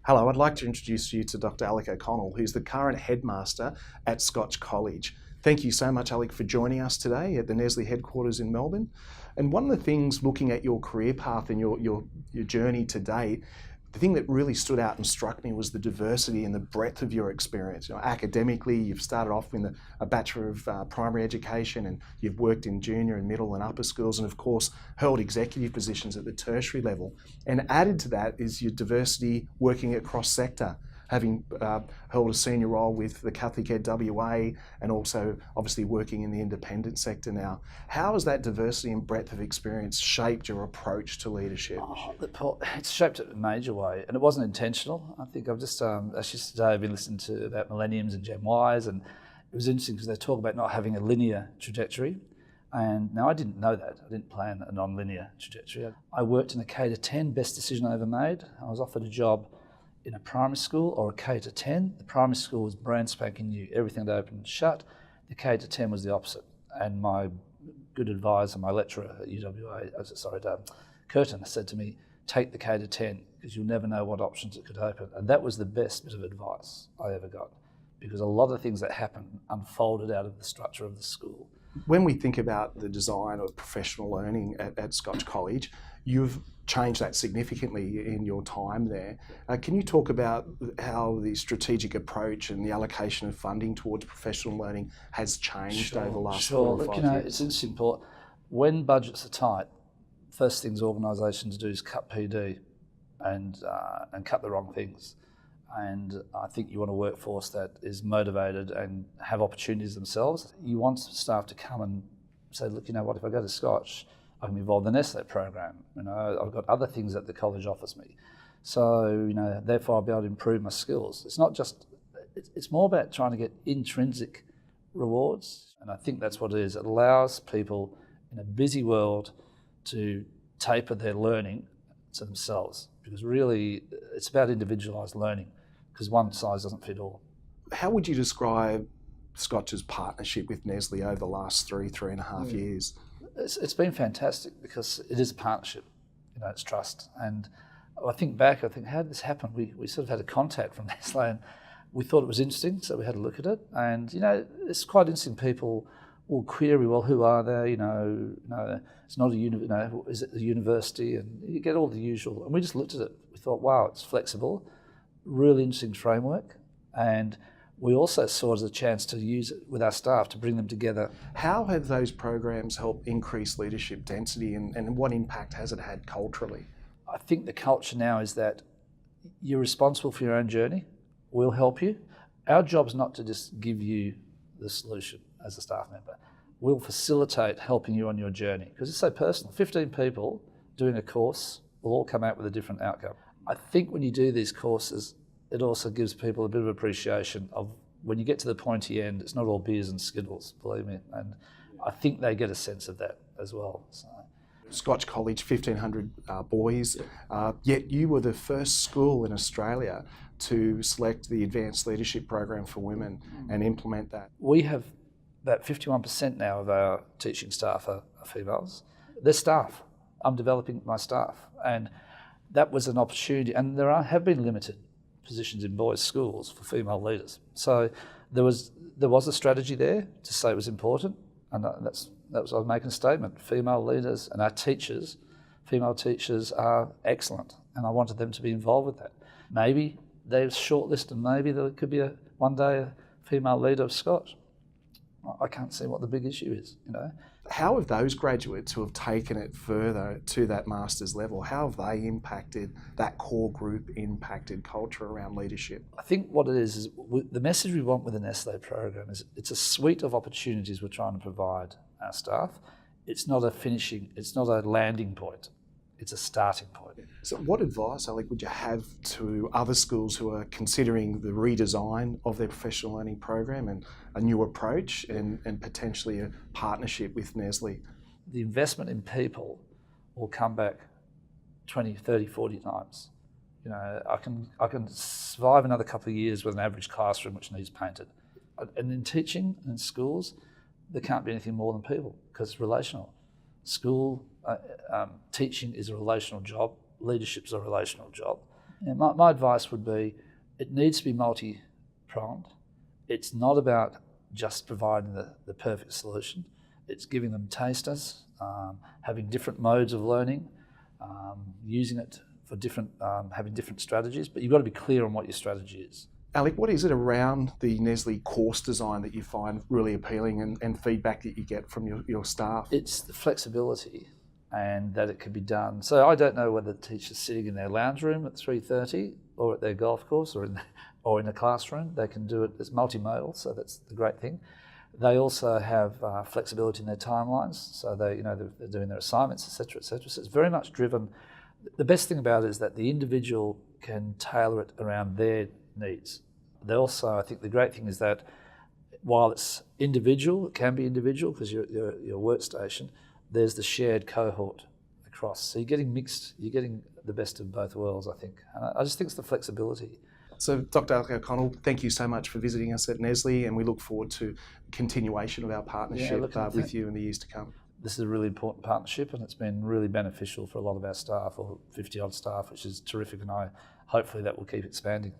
Hello, I'd like to introduce you to Dr. Alec O'Connell, who's the current headmaster at Scotch College. Thank you so much, Alec, for joining us today at the NESLI headquarters in Melbourne. And one of the things, looking at your career path and your journey to date, the thing that really stood out and struck me was the diversity and the breadth of your experience. Academically, you've started off in a Bachelor of Primary Education, and you've worked in junior and middle and upper schools, and of course held executive positions at the tertiary level. And added to that is your diversity working across sector, having held a senior role with the Catholic Ed WA and also obviously working in the independent sector now. How has that diversity and breadth of experience shaped your approach to leadership? It's shaped it in a major way, and it wasn't intentional. I think I've just, actually today I've been listening to about millenniums and Gen Ys, and it was interesting because they talk about not having a linear trajectory. And now I didn't know that. I didn't plan a non-linear trajectory. I worked in a K to 10, best decision I ever made. I was offered a job in a primary school or a K to 10. The primary school was brand spanking new. Everything had opened and shut. The K to 10 was the opposite. And my good advisor, my lecturer at UWA, Curtin, said to me, take the K to 10 because you'll never know what options it could open. And that was the best bit of advice I ever got, because a lot of things that happened unfolded out of the structure of the school. When we think about the design of professional learning at Scotch College, you've changed that significantly in your time there. Can you talk about how the strategic approach and the allocation of funding towards professional learning has changed over the last 4 or 5 years? It's interesting, Paul. When budgets are tight, first things organisations do is cut PD and cut the wrong things. And I think you want a workforce that is motivated and have opportunities themselves. You want staff to come and say, look, what, if I go to Scotch, I can be involved in the NESLI program. I've got other things that the college offers me. So, therefore I'll be able to improve my skills. It's not just, it's more about trying to get intrinsic rewards. And I think that's what it is. It allows people in a busy world to taper their learning to themselves, because really it's about individualised learning, because one size doesn't fit all. How would you describe Scotch's partnership with NESLI over the last 3.5 years? It's been fantastic because it is a partnership, it's trust. And I think back, how did this happen? We sort of had a contact from NESLI and we thought it was interesting, so we had a look at it. And, it's quite interesting. People will query, well, who are they? It's not a is it the university? And you get all the usual. And we just looked at it. We thought, wow, it's flexible, really interesting framework. And we also saw it as a chance to use it with our staff to bring them together. How have those programs helped increase leadership density, and what impact has it had culturally? I think the culture now is that you're responsible for your own journey. We'll help you. Our job's not to just give you the solution as a staff member. We'll facilitate helping you on your journey, because it's so personal. 15 people doing a course will all come out with a different outcome. I think when you do these courses, it also gives people a bit of appreciation of when you get to the pointy end, it's not all beers and skittles, believe me. And I think they get a sense of that as well. So. Scotch College, 1,500 boys, yet you were the first school in Australia to select the Advanced Leadership Program for Women and implement that. We have about 51% now of our teaching staff are females. They're staff. I'm developing my staff. And that was an opportunity. And there have been limited positions in boys' schools for female leaders. So there was a strategy there to say it was important, and that was I was making a statement. Female leaders and our teachers, female teachers are excellent, and I wanted them to be involved with that. Maybe they're shortlisted, maybe there could be one day a female leader of Scotch. I can't see what the big issue is, How have those graduates who have taken it further to that master's level, how have they impacted that core group, impacted culture around leadership? I think what it is the message we want with the NESLI program is it's a suite of opportunities we're trying to provide our staff. It's not a landing point. It's a starting point. So what advice, Alec, would you have to other schools who are considering the redesign of their professional learning program and a new approach and potentially a partnership with NESLI? The investment in people will come back 20, 30, 40 times. I can survive another couple of years with an average classroom which needs painted. And in teaching and in schools, there can't be anything more than people because it's relational. Teaching is a relational job, leadership is a relational job, Yeah, my advice would be it needs to be multi-pronged. It's not about just providing the perfect solution. It's giving them tasters, having different modes of learning, using it for different, having different strategies, but you've got to be clear on what your strategy is. Alec, what is it around the NESLI course design that you find really appealing and feedback that you get from your staff? It's the flexibility and that it can be done. So I don't know whether the teacher's sitting in their lounge room at 3:30 or at their golf course or in a classroom. They can do it as multimodal, so that's the great thing. They also have flexibility in their timelines, so they're doing their assignments, etc., etc. So it's very much driven. The best thing about it is that the individual can tailor it around their needs. They also, I think the great thing is that while it's individual, it can be individual because your workstation, there's the shared cohort across. So you're getting mixed, you're getting the best of both worlds, I think. And I just think it's the flexibility. So Dr. Alec O'Connell, thank you so much for visiting us at NESLI, and we look forward to continuation of our partnership with you in the years to come. This is a really important partnership, and it's been really beneficial for a lot of our staff, or 50 odd staff, which is terrific, and hopefully that will keep expanding.